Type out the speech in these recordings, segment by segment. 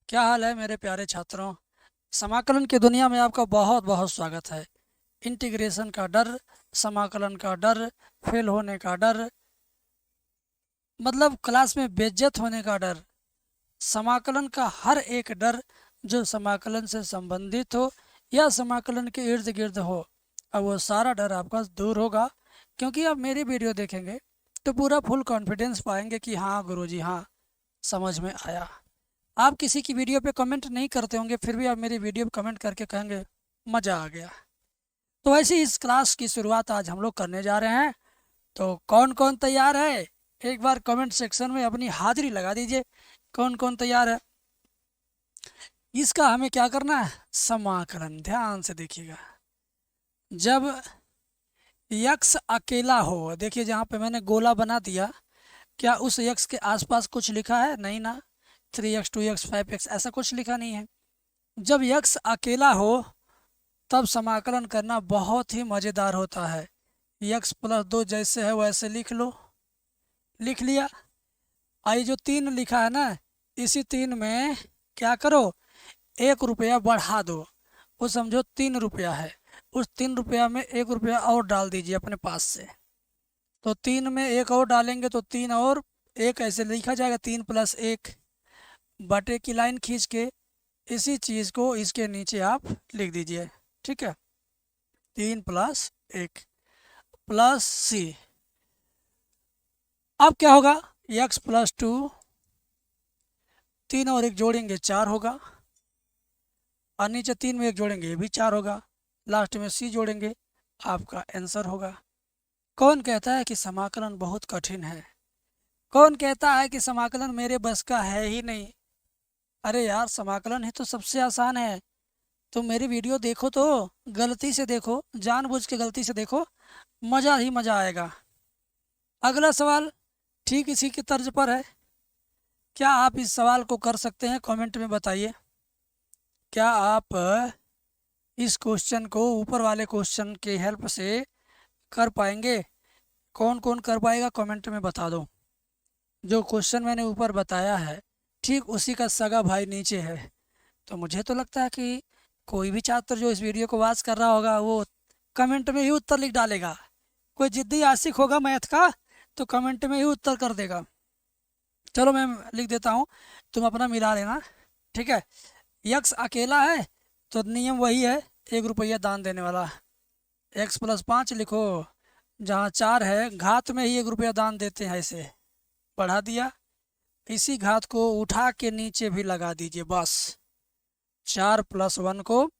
क्या हाल है मेरे प्यारे छात्रों। समाकलन की दुनिया में आपका बहुत बहुत स्वागत है। इंटीग्रेशन का डर, समाकलन का डर, फेल होने का डर, मतलब क्लास में बेइज्जत होने का डर, समाकलन का हर एक डर जो समाकलन से संबंधित हो या समाकलन के इर्द गिर्द हो, अब वो सारा डर आपका दूर होगा। क्योंकि आप मेरी वीडियो देखेंगे तो पूरा फुल कॉन्फिडेंस पाएंगे कि हाँ गुरुजी, हाँ समझ में आया। आप किसी की वीडियो पे कमेंट नहीं करते होंगे, फिर भी आप मेरी वीडियो पे कमेंट करके कहेंगे मज़ा आ गया। तो वैसे इस क्लास की शुरुआत आज हम लोग करने जा रहे हैं। तो कौन कौन तैयार है, एक बार कमेंट सेक्शन में अपनी हाजिरी लगा दीजिए। कौन कौन तैयार है। इसका हमें क्या करना है, समाकलन। ध्यान से देखिएगा। जब यक्स अकेला हो, देखिए जहाँ पे मैंने गोला बना दिया, क्या उस यक्स के आसपास कुछ लिखा है? नहीं ना। 3x 2x 5x ऐसा कुछ लिखा नहीं है। जब यक्स अकेला हो तब समाकलन करना बहुत ही मज़ेदार होता है। यक्स प्लस 2 जैसे है वैसे लिख लो। लिख लिया। आई जो 3 लिखा है ना, इसी 3 में क्या करो, 1 रुपया बढ़ा दो। वो समझो 3 रुपया है, उस 3 रुपया में 1 रुपया और डाल दीजिए अपने पास से। तो 3 में एक और डालेंगे तो 3 और 1 ऐसे लिखा जाएगा, 3+1 बटे की लाइन खींच के इसी चीज़ को इसके नीचे आप लिख दीजिए। ठीक है, 3+1 प्लस सी। अब क्या होगा, x+2, 3 और 1 जोड़ेंगे 4 होगा, और नीचे 3 में 1 जोड़ेंगे ये भी 4 होगा, लास्ट में सी जोड़ेंगे, आपका आंसर होगा। कौन कहता है कि समाकलन बहुत कठिन है? कौन कहता है कि समाकलन मेरे बस का है ही नहीं? अरे यार, समाकलन ही तो सबसे आसान है। तुम मेरी वीडियो देखो तो गलती से देखो, जानबूझ के गलती से देखो, मज़ा ही मज़ा आएगा। अगला सवाल ठीक इसी की तर्ज पर है। क्या आप इस सवाल को कर सकते हैं? कमेंट में बताइए। क्या आप इस क्वेश्चन को ऊपर वाले क्वेश्चन की हेल्प से कर पाएंगे? कौन कौन कर पाएगा कमेंट में बता दो। जो क्वेश्चन मैंने ऊपर बताया है ठीक उसी का सगा भाई नीचे है। तो मुझे तो लगता है कि कोई भी छात्र जो इस वीडियो को वॉच कर रहा होगा वो कमेंट में ही उत्तर लिख डालेगा। कोई जिद्दी आशिक होगा मैथ का तो कमेंट में ही उत्तर कर देगा। चलो मैं लिख देता हूँ, तुम अपना मिला लेना। ठीक है, यक्स अकेला है तो नियम वही है, 1 रुपया दान देने वाला। x+5 लिखो, जहाँ 4 है घात में ही 1 रुपया दान देते हैं, ऐसे बढ़ा दिया। इसी घात को उठा के नीचे भी लगा दीजिए, बस 4+1 को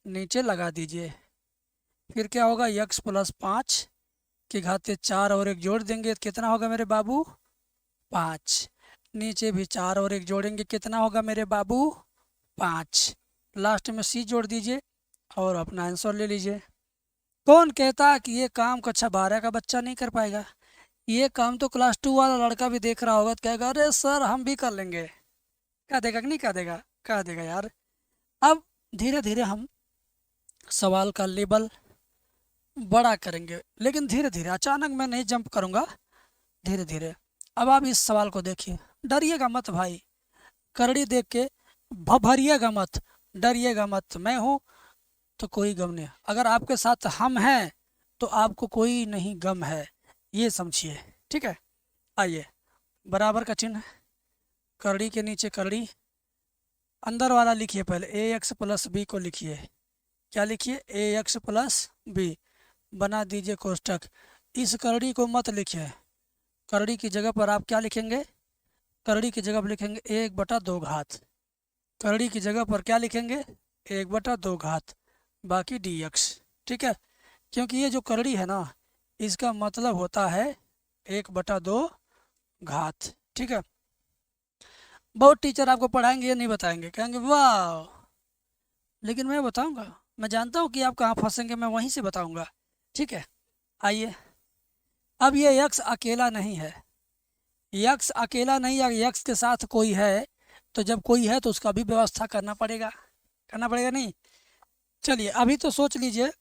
नीचे लगा दीजिए। फिर क्या होगा, x+5 की घाते 4 और 1 जोड़ देंगे, कितना होगा मेरे बाबू? 5। नीचे भी 4 और 1 जोड़ेंगे, कितना होगा मेरे बाबू? 5। लास्ट में सी जोड़ दीजिए और अपना आंसर ले लीजिए। कौन कहता है कि ये काम कक्षा 12 का बच्चा नहीं कर पाएगा? ये काम तो क्लास 2 वाला लड़का भी देख रहा होगा तो कहेगा अरे सर हम भी कर लेंगे। कह देगा कि नहीं कह देगा? कह देगा यार। अब धीरे धीरे हम सवाल का लेवल बड़ा करेंगे, लेकिन धीरे धीरे, अचानक मैं नहीं जंप करूंगा, धीरे धीरे। अब आप इस सवाल को देखिए, डरिएगा मत भाई, करड़ी देख के भभरिएगा मत, डरिएगा मत। मैं हूँ तो कोई गम नहीं, अगर आपके साथ हम हैं तो आपको कोई नहीं गम है, ये समझिए। ठीक है, आइए, बराबर का चिन्ह, करड़ी के नीचे करड़ी, अंदर वाला लिखिए पहले, ax+b को लिखिए। क्या लिखिए? ax+b। बना दीजिए कोष्टक। इस करड़ी को मत लिखिए, करड़ी की जगह पर आप क्या लिखेंगे? करड़ी की जगह पर लिखेंगे 1/2 घात। करड़ी की जगह पर क्या लिखेंगे? 1/2 घात, बाकी dx। ठीक है, क्योंकि ये जो करड़ी है ना, इसका मतलब होता है 1/2 घात। ठीक है, बहुत टीचर आपको पढ़ाएंगे ये नहीं बताएंगे, कहेंगे वाह, लेकिन मैं बताऊंगा, मैं जानता हूँ कि आप कहाँ फंसेंगे, मैं वहीं से बताऊंगा। ठीक है, आइए। अब ये यक्स अकेला नहीं है, यक्स अकेला नहीं, या यक्स के साथ कोई है, तो जब कोई है तो उसका भी व्यवस्था करना पड़ेगा, करना पड़ेगा नहीं? चलिए अभी तो सोच लीजिए,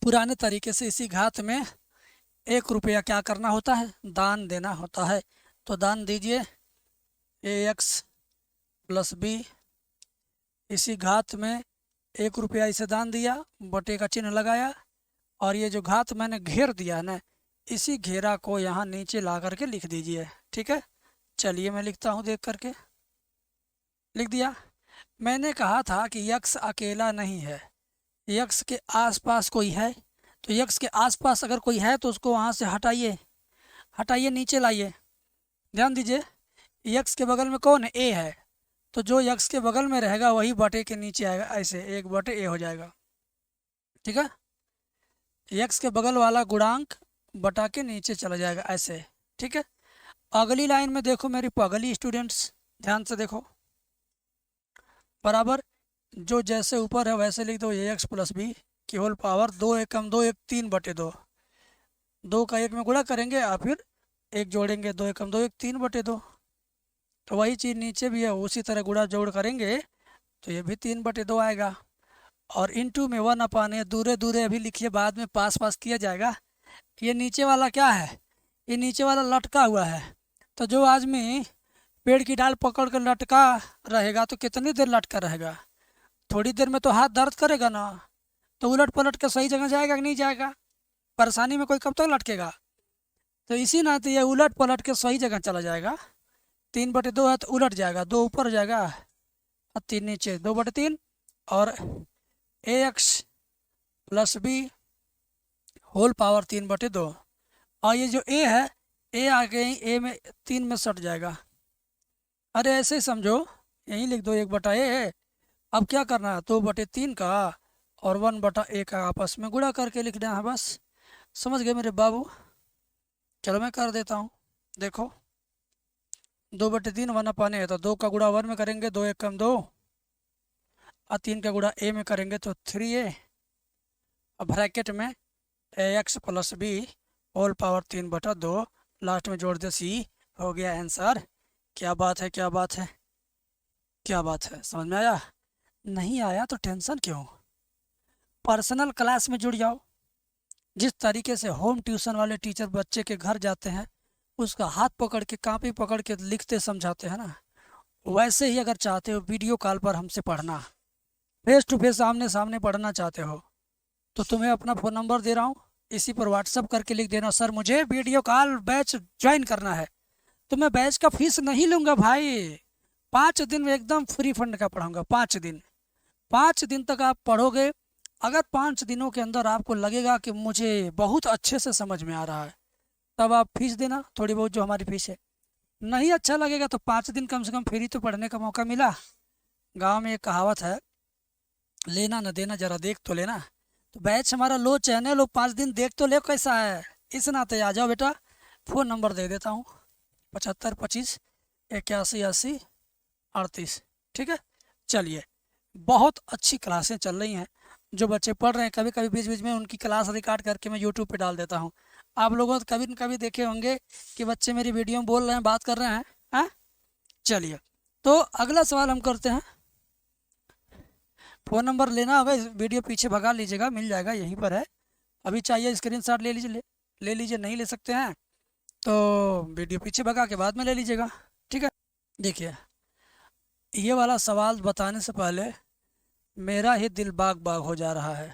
पुराने तरीके से इसी घात में 1 रुपया क्या करना होता है? दान देना होता है। तो दान दीजिए, ax+b इसी घात में 1 रुपया इसे दान दिया, बटे का चिन्ह लगाया, और ये जो घात मैंने घेर दिया ना, इसी घेरा को यहाँ नीचे ला करके लिख दीजिए। ठीक है, चलिए मैं लिखता हूँ, देख करके लिख दिया। मैंने कहा था कि यक्स अकेला नहीं है, यक्स के आसपास कोई है। तो यक्स के आसपास अगर कोई है तो उसको वहाँ से हटाइए, हटाइए, नीचे लाइए। ध्यान दीजिए, यक्स के बगल में कौन है? ए है। तो जो यक्स के बगल में रहेगा वही बटे के नीचे आएगा, ऐसे 1/a हो जाएगा। ठीक है, यक्स के बगल वाला गुणांक बटा के नीचे चला जाएगा, ऐसे। ठीक है, अगली लाइन में देखो मेरी पगली स्टूडेंट्स, ध्यान से देखो, बराबर जो जैसे ऊपर है वैसे लिख दो, ए एक्स प्लस बी की होल पावर 2 एकम 2 1 3/2। 2 का 1 में गुणा करेंगे और फिर 1 जोड़ेंगे, 2 एकम 2 1 3/2। तो वही चीज़ नीचे भी है, उसी तरह गुणा जोड़ करेंगे तो ये भी 3/2 आएगा। और इनटू में 1/a, दूरे दूरे अभी लिखिए, बाद में पास पास किया जाएगा। ये नीचे वाला क्या है? ये नीचे वाला लटका हुआ है। तो जो आदमी पेड़ की डाल पकड़ कर लटका रहेगा तो कितनी देर लटका रहेगा? थोड़ी देर में तो हाथ दर्द करेगा ना, तो उलट पलट के सही जगह जाएगा कि नहीं जाएगा? परेशानी में कोई कब तक लटकेगा? तो इसी नाते ये उलट पलट के सही जगह चला जाएगा। 3/2 है तो उलट जाएगा, 2 ऊपर जाएगा और 3 नीचे, 2/3। और A X plus B whole power 3/2। और ये जो ए है, ए आगे ही ए में 3 में सट जाएगा। अरे ऐसे ही समझो, यहीं लिख दो 1/a। अब क्या करना है, 2/3 का और 1/a का आपस में गुणा करके लिखना है, बस। समझ गए मेरे बाबू? चलो मैं कर देता हूँ, देखो 2/3 1/a है, तो 2 का गुणा 1 में करेंगे 2 एकम 2, और 3 का गुणा a में करेंगे तो 3a, और ब्रैकेट में ax plus B whole power 3/2, last में जोड़ दे c, हो गया आंसर। क्या बात है, क्या बात है, क्या बात है, समझ में आया? नहीं आया तो टेंशन क्यों, पर्सनल क्लास में जुड़ जाओ। जिस तरीके से होम ट्यूशन वाले टीचर बच्चे के घर जाते हैं, उसका हाथ पकड़ के कॉपी पकड़ के लिखते समझाते हैं ना, वैसे ही अगर चाहते हो वीडियो कॉल पर हमसे पढ़ना, फेस टू फेस आमने सामने पढ़ना चाहते हो, तो तुम्हें अपना फ़ोन नंबर दे रहा हूँ, इसी पर व्हाट्सअप करके लिख देना, सर मुझे वीडियो कॉल बैच ज्वाइन करना है। तो मैं बैच का फीस नहीं लूँगा भाई, 5 दिन में एकदम फ्री फंड का पढ़ाऊँगा। 5 दिन, 5 दिन तक आप पढ़ोगे। अगर 5 दिनों के अंदर आपको लगेगा कि मुझे बहुत अच्छे से समझ में आ रहा है, तब आप फीस देना, थोड़ी बहुत जो हमारी फीस है। नहीं अच्छा लगेगा तो 5 दिन कम से कम फ्री तो पढ़ने का मौका मिला। गांव में एक कहावत है, लेना न देना जरा देख तो लेना। तो बैच हमारा लो चैनल लो, 5 दिन देख तो ले कैसा है। इस नाते आ जाओ बेटा, फ़ोन नंबर दे देता हूँ 75 25 81 80 38। ठीक है, चलिए, बहुत अच्छी क्लासें चल रही हैं। जो बच्चे पढ़ रहे हैं, कभी कभी बीच बीच में उनकी क्लास रिकॉर्ड करके मैं यूट्यूब पे डाल देता हूँ। आप लोगों ने कभी न कभी देखे होंगे कि बच्चे मेरी वीडियो में बोल रहे हैं, बात कर रहे हैं। हाँ, चलिए, तो अगला सवाल हम करते हैं। फ़ोन नंबर लेना होगा, वीडियो पीछे भगा लीजिएगा, मिल जाएगा, यहीं पर है। अभी चाहिए स्क्रीनशॉट ले लीजिए, ले लीजिए, नहीं ले सकते हैं तो वीडियो पीछे भगा के बाद में ले लीजिएगा। ठीक है, देखिए ये वाला सवाल बताने से पहले मेरा ही दिल बाग बाग हो जा रहा है।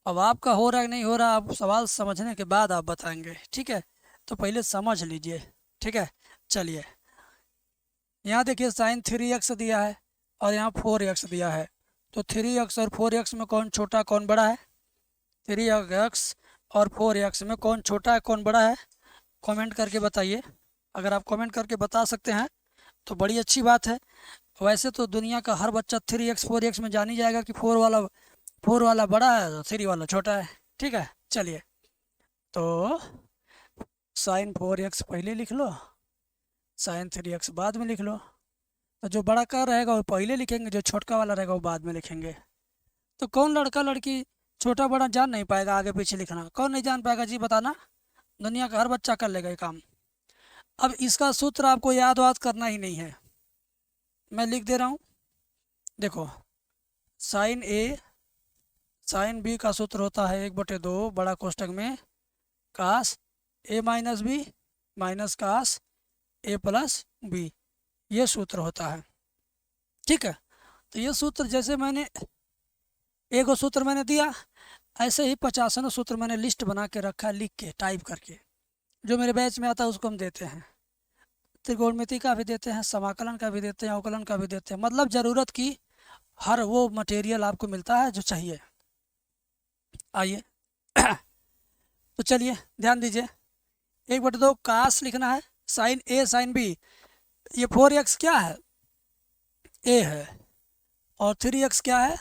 अब आपका हो रहा है कि नहीं हो रहा, आप सवाल समझने के बाद आप बताएंगे। ठीक है, तो पहले समझ लीजिए। ठीक है, चलिए, यहाँ देखिए साइन 3x दिया है और यहाँ 4x दिया है। तो 3x और 4x में कौन छोटा कौन बड़ा है? 3x और 4x में कौन छोटा है कौन बड़ा है? कमेंट करके बताइए। अगर आप कमेंट करके बता सकते हैं तो बड़ी अच्छी बात है। वैसे तो दुनिया का हर बच्चा 3x 4x में जान ही जाएगा कि 4 वाला बड़ा है तो 3 वाला छोटा है। ठीक है, चलिए, तो साइन 4x पहले लिख लो, साइन 3x बाद में लिख लो। तो जो बड़ा का रहेगा वो पहले लिखेंगे, जो छोटका वाला रहेगा वो बाद में लिखेंगे। तो कौन लड़का लड़की छोटा बड़ा जान नहीं पाएगा आगे पीछे लिखना? कौन नहीं जान पाएगा जी, बताना। दुनिया का हर बच्चा कर लेगा ये काम। अब इसका सूत्र आपको याद वाद करना ही नहीं है, मैं लिख दे रहा हूँ। देखो, साइन ए साइन बी का सूत्र होता है 1/2 बड़ा कोष्टक में कास ए माइनस बी माइनस कास ए प्लस बी, ये सूत्र होता है। ठीक है, तो ये सूत्र जैसे मैंने एक सूत्र मैंने दिया, ऐसे ही 50 सूत्र मैंने लिस्ट बना के रखा, लिख के टाइप करके। जो मेरे बैच में आता है उसको हम देते हैं, त्रिकोणमिति का भी देते हैं, समाकलन का भी देते हैं, अवकलन का भी देते हैं। मतलब ज़रूरत की हर वो मटेरियल आपको मिलता है जो चाहिए। आइए तो चलिए ध्यान दीजिए, 1/2 कास लिखना है, साइन ए साइन बी। ये 4x क्या है, ए है, और 3x क्या है,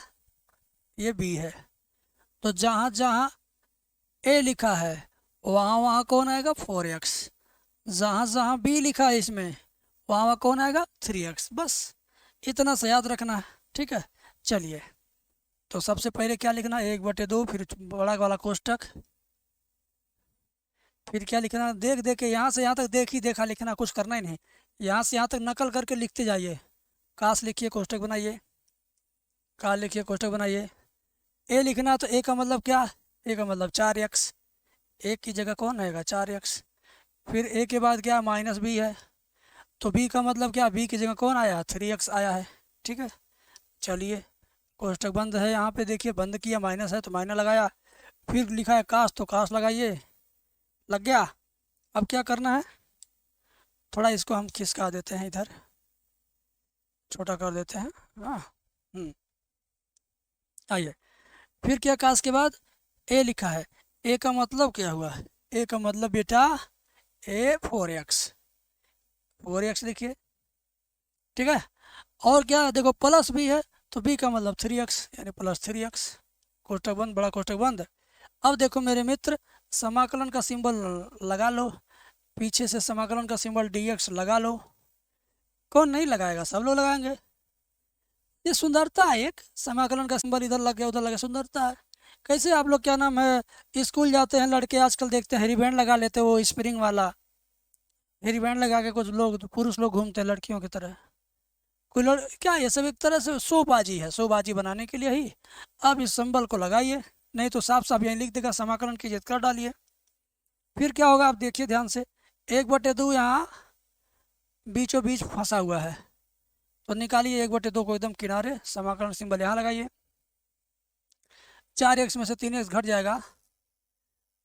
ये बी है। तो जहाँ जहाँ ए लिखा है वहाँ वहाँ कौन आएगा, 4x। जहाँ जहाँ बी लिखा है इसमें वहाँ वहाँ कौन आएगा, 3x। बस इतना सा याद रखना है, ठीक है। चलिए तो सबसे पहले क्या लिखना है, 1/2, फिर बड़ा वाला कोष्टक, फिर क्या लिखना, देख देख के यहाँ से यहाँ तक देख ही देखा लिखना, कुछ करना ही नहीं। यहाँ से यहाँ तक नकल करके लिखते जाइए। कास लिखिए, कोष्टक बनाइए, का लिखिए, कोष्टक बनाइए। ए लिखना, तो ए का मतलब क्या, ए का मतलब 4x, एक की जगह कौन आएगा, 4x। फिर ए के बाद क्या, माइनस बी है, तो बी का मतलब क्या, बी की जगह कौन आया, 3x आया है, ठीक है। चलिए कोष्टक बंद है, यहाँ पे देखिए बंद किया, माइनस है तो माइनस लगाया, फिर लिखा है कास तो कास लगाइए, लग गया। अब क्या करना है, थोड़ा इसको हम खिसका देते हैं, इधर छोटा कर देते हैं, हाँ। आइए, फिर क्या, कास के बाद ए लिखा है, ए का मतलब क्या हुआ, ए का मतलब बेटा ए 4x लिखिए, ठीक है। और क्या देखो, प्लस भी है तो बी का मतलब 3x, यानी +3x। कोष्टक बंद, बड़ा कोष्टक बंद। अब देखो मेरे मित्र, समाकलन का सिंबल लगा लो, पीछे से समाकलन का सिंबल dx लगा लो। कौन नहीं लगाएगा, सब लोग लगाएंगे। ये सुंदरता है, एक समाकलन का सिंबल इधर लग गया उधर लग गया, सुंदरता है। कैसे आप लोग क्या नाम है, स्कूल जाते हैं लड़के, आजकल देखते हैं हेरी बैंड लगा लेते हैं, वो स्प्रिंग वाला हेरी बैंड लगा के कुछ लोग, पुरुष लोग घूमते हैं लड़कियों की तरह। कोई क्या, ये सब एक तरह से शोबाजी है, शोबाजी बनाने के लिए ही। अब इस सिंबल को लगाइए, नहीं तो साफ साफ यहीं लिख देगा समाकलन की जिद कर डालिए। फिर क्या होगा, आप देखिए ध्यान से, 1/2 यहाँ बीचों बीच फंसा हुआ है, तो निकालिए 1/2 को एकदम किनारे, समाकलन सिंबल यहाँ लगाइए। 4x में से 3x घट जाएगा,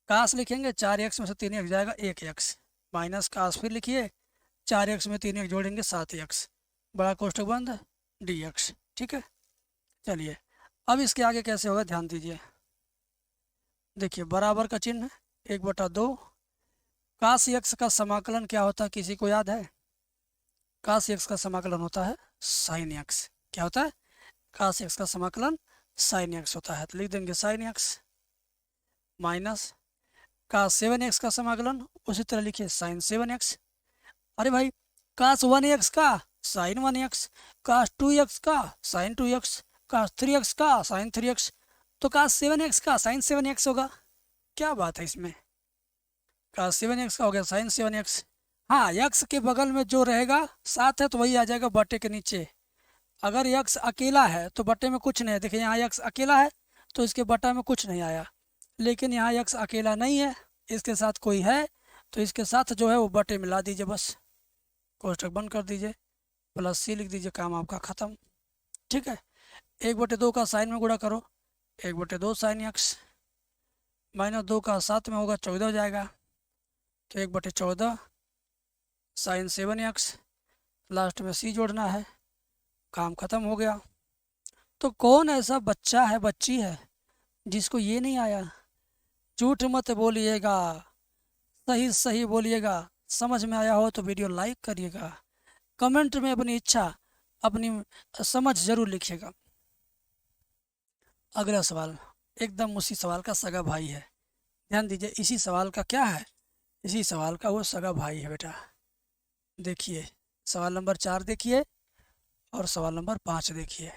कास लिखेंगे, 4x में से 3x जाएगा 1x, माइनस कास, फिर लिखिए 4x में 3x जोड़ेंगे 7x, बड़ा कोष्टक बंद, dx, ठीक है। चलिए अब इसके आगे कैसे होगा, ध्यान दीजिए। देखिए बराबर का चिन्ह, 1/2, कास x का समाकलन क्या होता है, किसी को याद है, कास x का समाकलन होता है साइन x। क्या होता है, कास x का समाकलन साइन x होता है, तो लिख देंगे sign x, minus cos 7x का समाकलन उसी तरह लिखिए साइन 7x। अरे भाई, कास 1x का साइन 1x, कास 2x का साइन 2x, कास 3x का साइन 3x, तो कास 7x का साइन 7x होगा। क्या बात है इसमें, कास 7x का हो गया साइन 7x। हाँ, x के बगल में जो रहेगा 7 है तो वही आ जाएगा बटे के नीचे। अगर x अकेला है तो बटे में कुछ नहीं है, देखिए यहाँ x अकेला है तो इसके बटा में कुछ नहीं आया, लेकिन यहाँ x अकेला नहीं है, इसके साथ कोई है, तो इसके साथ जो है वो बटे में ला दीजिए, बस कोष्टक बंद कर दीजिए, +c लिख दीजिए, काम आपका ख़त्म, ठीक है। 1/2 का साइन में गुणा करो, 1/2 साइन x, -2 का 7 में होगा 14 हो जाएगा, तो 1/14 साइन 7x, लास्ट में c जोड़ना है, काम ख़त्म हो गया। तो कौन ऐसा बच्चा है, बच्ची है जिसको ये नहीं आया, झूठ मत बोलिएगा, सही सही बोलिएगा। समझ में आया हो तो वीडियो लाइक करिएगा, कमेंट में अपनी इच्छा, अपनी समझ ज़रूर लिखिएगा। अगला सवाल एकदम उसी सवाल का सगा भाई है, ध्यान दीजिए, इसी सवाल का क्या है, इसी सवाल का वो सगा भाई है बेटा। देखिए सवाल नंबर 4 देखिए और सवाल नंबर 5 देखिए।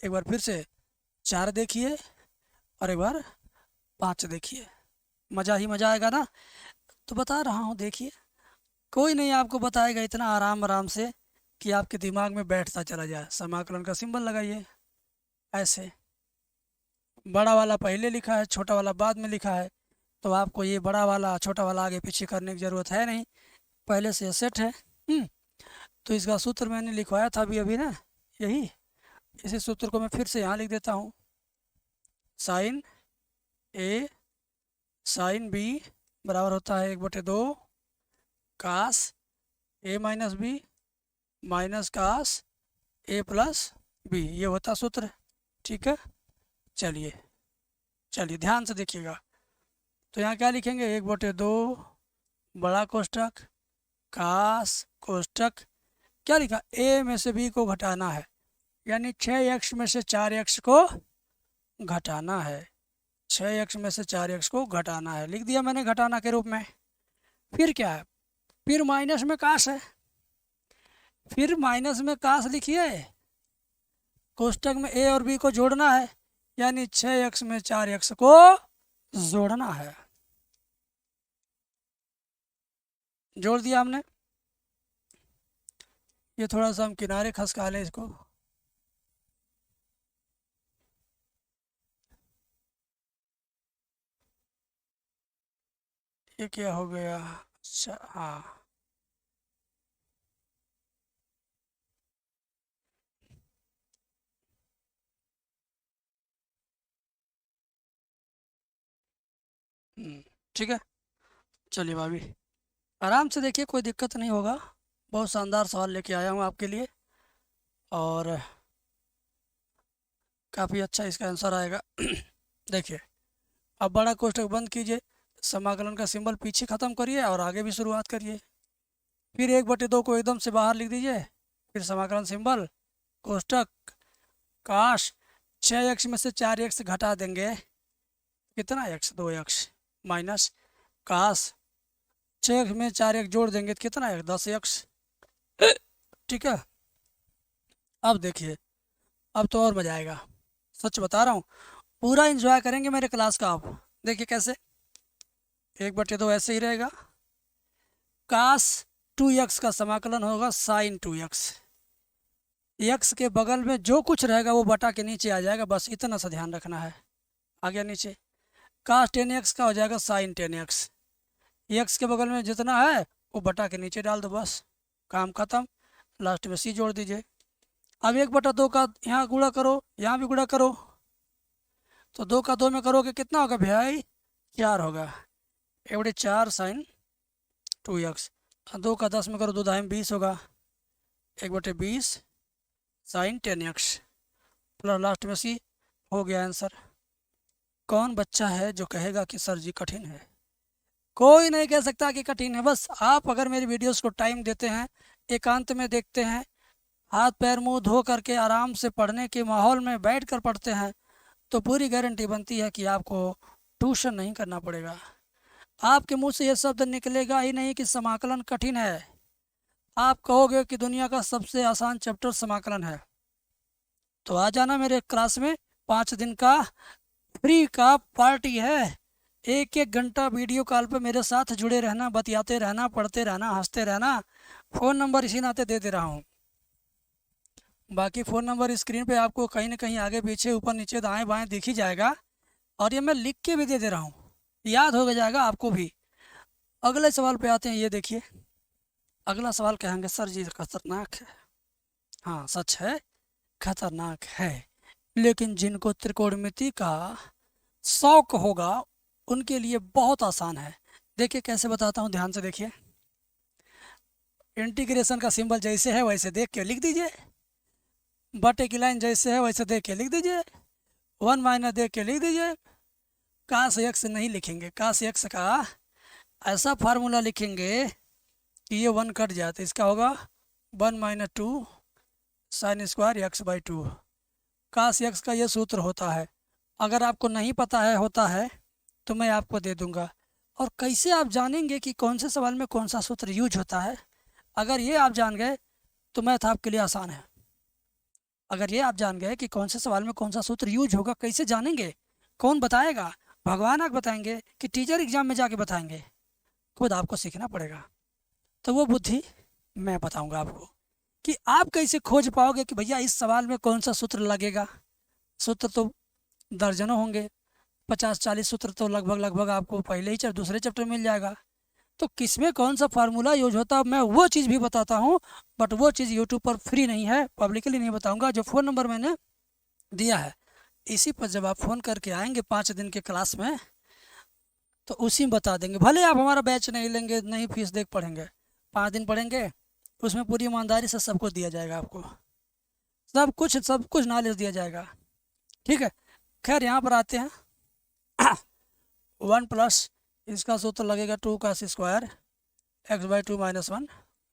एक बार फिर से 4 देखिए और एक बार 5 देखिए, मज़ा ही मज़ा आएगा ना। तो बता रहा हूँ, देखिए कोई नहीं आपको बताएगा इतना आराम आराम से कि आपके दिमाग में बैठता चला जाए। समाकलन का सिंबल लगाइए ऐसे, बड़ा वाला पहले लिखा है, छोटा वाला बाद में लिखा है, तो आपको ये बड़ा वाला छोटा वाला आगे पीछे करने की ज़रूरत है नहीं, पहले से सेट है। तो इसका सूत्र मैंने लिखवाया था अभी अभी ना, यही इसी सूत्र को मैं फिर से यहाँ लिख देता हूँ, साइन ए साइन बी बराबर होता है 1/2 कास ए माइनस बी माइनस कास ए प्लस बी, ये होता सूत्र। ठीक है, चलिए चलिए ध्यान से देखिएगा। तो यहाँ क्या लिखेंगे, 1/2 बड़ा कोष्टक कास कोष्टक, क्या लिखा, ए में से बी को घटाना है, यानी 6x में से 4x को घटाना है, 6x में से 4x को घटाना है, लिख दिया मैंने घटाना के रूप में। फिर क्या है, फिर माइनस में कास है, फिर माइनस में कास लिखिए, कोष्टक में ए और बी को जोड़ना है, यानी 6x में 4x को जोड़ना है। जोड़ दिया हमने। ये थोड़ा सा हम किनारे खसका लें इसको, ये क्या हो गया, अच्छा हाँ, ठीक है। चलिए भाभी आराम से देखिए, कोई दिक्कत नहीं होगा, बहुत शानदार सवाल लेके आया हूँ आपके लिए और काफ़ी अच्छा इसका आंसर आएगा। देखिए अब बड़ा कोष्टक बंद कीजिए, समाकलन का सिंबल पीछे ख़त्म करिए और आगे भी शुरुआत करिए। फिर 1/2 को एकदम से बाहर लिख दीजिए, फिर समाकलन सिंबल कोष्टक काश 6x में से 4x घटा देंगे, कितना x, 2x माइनस काश 6x में 4x जोड़ देंगे तो कितना है, 10x। ठीक है, अब देखिए, अब तो और मज़ा आएगा, सच बता रहा हूँ, पूरा एंजॉय करेंगे मेरे क्लास का आप। देखिए कैसे, 1/2 ऐसे ही रहेगा, काश 2x का समाकलन होगा साइन 2x, x के बगल में जो कुछ रहेगा वो बटा के नीचे आ जाएगा, बस इतना सा ध्यान रखना है। आ गया नीचे, काश 10x का हो जाएगा साइन 10x, x के बगल में जितना है वो बटा के नीचे डाल दो, बस काम खत्म, लास्ट में c जोड़ दीजिए। अब 1/2 का यहाँ गुणा करो, यहाँ भी गुणा करो, तो 2 का 2 में करोगे कितना होगा भाई, 4 होगा, 1/4 साइन 2x, 2 का 10 में करो, 2 दाएं 20 होगा, 1/20 साइन 10x प्लस लास्ट में c, हो गया आंसर। कौन बच्चा है जो कहेगा कि सर जी कठिन है, कोई नहीं कह सकता कि कठिन है। बस आप अगर मेरी वीडियोस को टाइम देते हैं, एकांत में देखते हैं, हाथ पैर मुंह धो करके आराम से पढ़ने के माहौल में बैठ कर पढ़ते हैं, तो पूरी गारंटी बनती है कि आपको ट्यूशन नहीं करना पड़ेगा। आपके मुंह से ये शब्द निकलेगा ही नहीं कि समाकलन कठिन है, आप कहोगे कि दुनिया का सबसे आसान चैप्टर समाकलन है। तो आ जाना मेरे क्लास में, 5 दिन का फ्री का पार्टी है, 1-1 घंटा वीडियो कॉल पे मेरे साथ जुड़े रहना, बतियाते रहना, पढ़ते रहना, हंसते रहना। फ़ोन नंबर इसी नाते दे दे रहा हूँ, बाकी फ़ोन नंबर स्क्रीन पे आपको कहीं ना कहीं आगे पीछे ऊपर नीचे दाएं बाएं दिख ही जाएगा, और ये मैं लिख के भी दे दे रहा हूँ, याद हो जाएगा आपको भी। अगले सवाल पे आते हैं, ये देखिए अगला सवाल कहेंगे सर जी खतरनाक है, हाँ सच है खतरनाक है, लेकिन जिनको त्रिकोणमिति का शौक होगा उनके लिए बहुत आसान है। देखिए कैसे बताता हूँ, ध्यान से देखिए, इंटीग्रेशन का सिंबल जैसे है वैसे देख के लिख दीजिए, बटे की लाइन जैसे है वैसे देख के लिख दीजिए, 1 माइनस देख के लिख दीजिए, काश एक्स नहीं लिखेंगे, काश एक्स का ऐसा फार्मूला लिखेंगे कि ये 1 कट जाए, तो इसका होगा 1 माइनस 2 साइन स्क्वायर x/2। काश एक्स का ये सूत्र होता है, अगर आपको नहीं पता है होता है तो मैं आपको दे दूंगा। और कैसे आप जानेंगे कि कौन से सवाल में कौन सा सूत्र यूज होता है, अगर ये आप जान गए तो मैथ आपके लिए आसान है। अगर ये आप जान गए कि कौन से सवाल में कौन सा सूत्र यूज होगा, कैसे जानेंगे, कौन बताएगा, भगवान आप बताएंगे कि टीचर एग्जाम में जाके बताएंगे, खुद आपको सीखना पड़ेगा। तो वो बुद्धि मैं बताऊंगा आपको कि आप कैसे खोज पाओगे कि भैया इस सवाल में कौन सा सूत्र लगेगा। सूत्र तो दर्जनों होंगे, 50-40 सूत्र तो लगभग आपको पहले ही दूसरे चैप्टर में मिल जाएगा। तो किसमें कौन सा फार्मूला यूज होता है मैं वो चीज़ भी बताता हूँ, बट वो चीज़ यूट्यूब पर फ्री नहीं है, पब्लिकली नहीं बताऊँगा। जो फ़ोन नंबर मैंने दिया है इसी पर जब आप फ़ोन करके आएंगे 5 दिन के क्लास में तो उसी में बता देंगे। भले आप हमारा बैच नहीं लेंगे, नहीं फीस देख पढ़ेंगे, 5 दिन पढ़ेंगे, उसमें पूरी ईमानदारी से सब कुछ दिया जाएगा आपको, सब कुछ नॉलेज दिया जाएगा। ठीक है, खैर यहाँ पर आते हैं। 1 + इसका सूत्र लगेगा 2 cos² x/2 - 1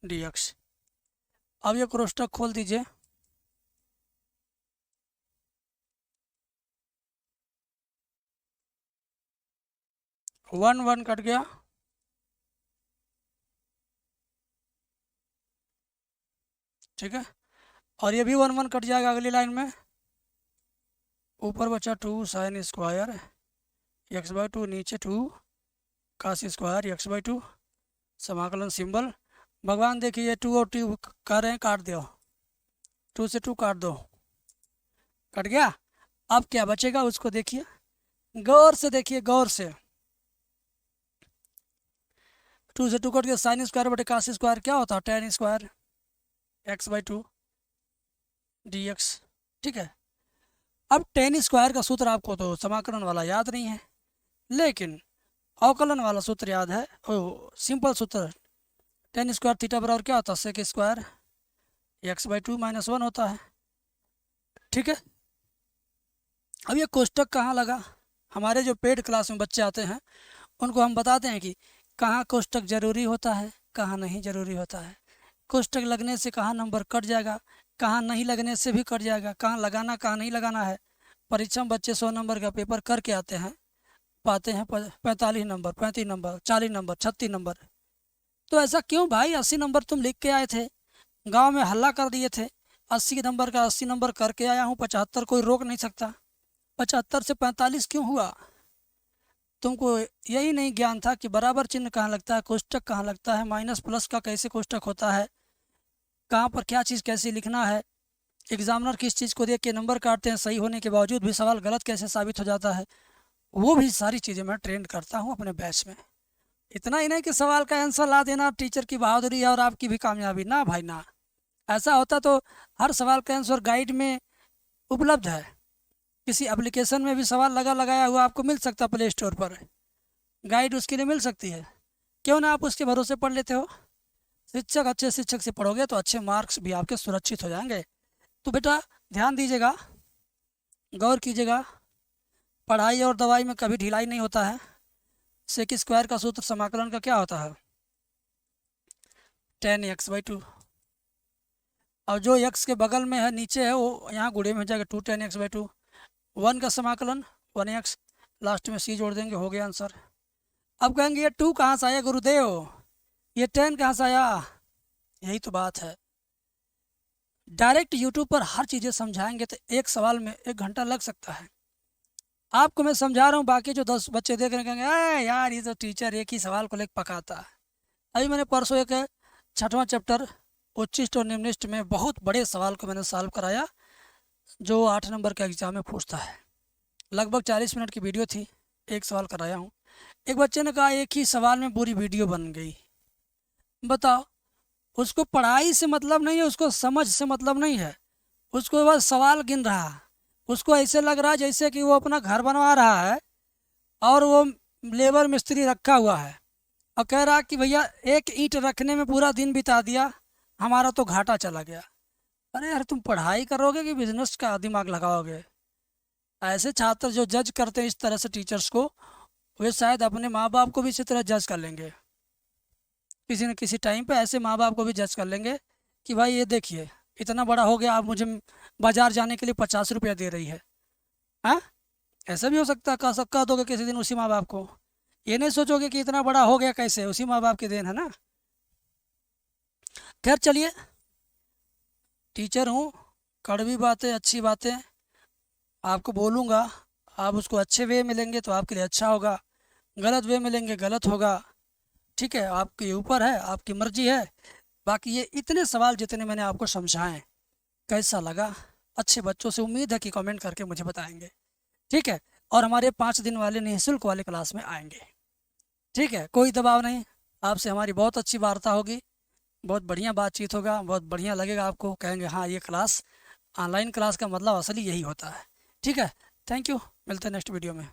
dx। अब ये कोष्टक खोल दीजिए। वन वन कट गया, ठीक है, और ये भी 1 1 कट जाएगा अगली लाइन में। ऊपर बचा 2 sin² x/2, नीचे 2 cos² x/2, समाकलन सिंबल। भगवान देखिए ये 2 और 2 कर रहे हैं, काट दो, 2 से 2 काट दो, कट गया। अब क्या बचेगा उसको देखिए, गौर से देखिए, गौर से। 2 से 2 कट गया, sin² बटे cos² क्या होता है, tan² x/2 dx। ठीक है, अब tan² का सूत्र आपको तो समाकलन वाला याद नहीं है, लेकिन अवकलन वाला सूत्र याद है। सिंपल सूत्र, tan² थीटा बराबर क्या होता है, sec² x/2 - 1 होता है। ठीक है, अब ये कोष्टक कहाँ लगा, हमारे जो पेड क्लास में बच्चे आते हैं उनको हम बताते हैं कि कहाँ कोष्टक ज़रूरी होता है, कहाँ नहीं ज़रूरी होता है, कोष्टक लगने से कहाँ नंबर कट जाएगा, कहाँ नहीं लगने से भी कट जाएगा, कहाँ लगाना कहाँ नहीं लगाना है। परीक्षा में बच्चे 100 नंबर का पेपर करके आते हैं, पाते हैं 45 नंबर, 35 नंबर, 40 नंबर, 36 नंबर। तो ऐसा क्यों भाई, 80 नंबर तुम लिख के आए थे, गांव में हल्ला कर दिए थे, 80 नंबर का 80 नंबर करके आया हूँ, 75 कोई रोक नहीं सकता, 75 से 45 क्यों हुआ। तुमको यही नहीं ज्ञान था कि बराबर चिन्ह कहाँ लगता है, कोष्टक कहाँ लगता है, माइनस प्लस का कैसे कोष्टक होता है, कहाँ पर क्या चीज़ कैसे लिखना है, एग्जामिनर किस चीज़ को देख के नंबर काटते हैं, सही होने के बावजूद भी सवाल गलत कैसे साबित हो जाता है, वो भी सारी चीज़ें मैं ट्रेंड करता हूँ अपने बैच में। इतना ही नहीं कि सवाल का आंसर ला देना टीचर की बहादुरी है और आपकी भी कामयाबी, ना भाई ना। ऐसा होता तो हर सवाल का आंसर गाइड में उपलब्ध है, किसी एप्लीकेशन में भी सवाल लगाया हुआ आपको मिल सकता, प्ले स्टोर पर गाइड उसके लिए मिल सकती है, क्यों ना आप उसके भरोसे पढ़ लेते हो। शिक्षक, अच्छे शिक्षक से पढ़ोगे तो अच्छे मार्क्स भी आपके सुरक्षित हो जाएंगे। तो बेटा ध्यान दीजिएगा, गौर कीजिएगा, पढ़ाई और दवाई में कभी ढिलाई नहीं होता है। sec² का सूत्र समाकलन का क्या होता है, tan x/2, और जो x के बगल में है नीचे है वो यहाँ गुणे में हो जाएगा 2 tan x/2। 1 का समाकलन 1x, लास्ट में c जोड़ देंगे, हो गया आंसर। अब कहेंगे ये 2 कहाँ से आया गुरुदेव, ये 10 कहाँ से आया, यही तो बात है। डायरेक्ट यूट्यूब पर हर चीज़ें समझाएंगे तो एक सवाल में 1 घंटा लग सकता है। आपको मैं समझा रहा हूँ, बाकी जो 10 बच्चे देख रहे हैं कहेंगे अरे यार ये तो टीचर एक ही सवाल को लेकर पकाता है। अभी मैंने परसों एक 6वां चैप्टर उच्चिष्ट और निम्निष्ट में बहुत बड़े सवाल को मैंने सॉल्व कराया, जो 8 नंबर के एग्जाम में पूछता है। लगभग 40 मिनट की वीडियो थी, एक सवाल कराया हूँ। एक बच्चे ने कहा एक ही सवाल में पूरी वीडियो बन गई। बताओ, उसको पढ़ाई से मतलब नहीं है, उसको समझ से मतलब नहीं है, उसको बस सवाल गिन रहा है। उसको ऐसे लग रहा है जैसे कि वो अपना घर बनवा रहा है और वो लेबर मिस्त्री रखा हुआ है और कह रहा कि भैया एक ईंट रखने में पूरा दिन बिता दिया, हमारा तो घाटा चला गया। अरे यार तुम पढ़ाई करोगे कि बिजनेस का दिमाग लगाओगे। ऐसे छात्र जो जज करते हैं इस तरह से टीचर्स को, वे शायद अपने माँ बाप को भी इसी तरह जज कर लेंगे। किसी न किसी टाइम पे ऐसे माँ बाप को भी जज कर लेंगे कि भाई ये देखिए इतना बड़ा हो गया, आप मुझे बाजार जाने के लिए 50 रुपया दे रही है। हाँ, ऐसा भी हो सकता है, कह दोगे किसी दिन उसी माँ बाप को। ये नहीं सोचोगे कि इतना बड़ा हो गया कैसे, उसी माँ बाप की देन है ना। खैर चलिए, टीचर हूँ, कड़वी बातें अच्छी बातें आपको बोलूँगा, आप उसको अच्छे वे में लेंगे तो आपके लिए अच्छा होगा, गलत वे में लेंगे गलत होगा। ठीक है, आपके ऊपर है, आपकी मर्जी है। बाकी ये इतने सवाल जितने मैंने आपको समझाएं, कैसा लगा, अच्छे बच्चों से उम्मीद है कि कमेंट करके मुझे बताएंगे। ठीक है, और हमारे 5 दिन वाले निःशुल्क वाले क्लास में आएंगे। ठीक है, कोई दबाव नहीं, आपसे हमारी बहुत अच्छी वार्ता होगी, बहुत बढ़िया बातचीत होगा, बहुत बढ़िया लगेगा आपको, कहेंगे हाँ ये क्लास, ऑनलाइन क्लास का मतलब असली यही होता है। ठीक है, थैंक यू, मिलते हैं नेक्स्ट वीडियो में।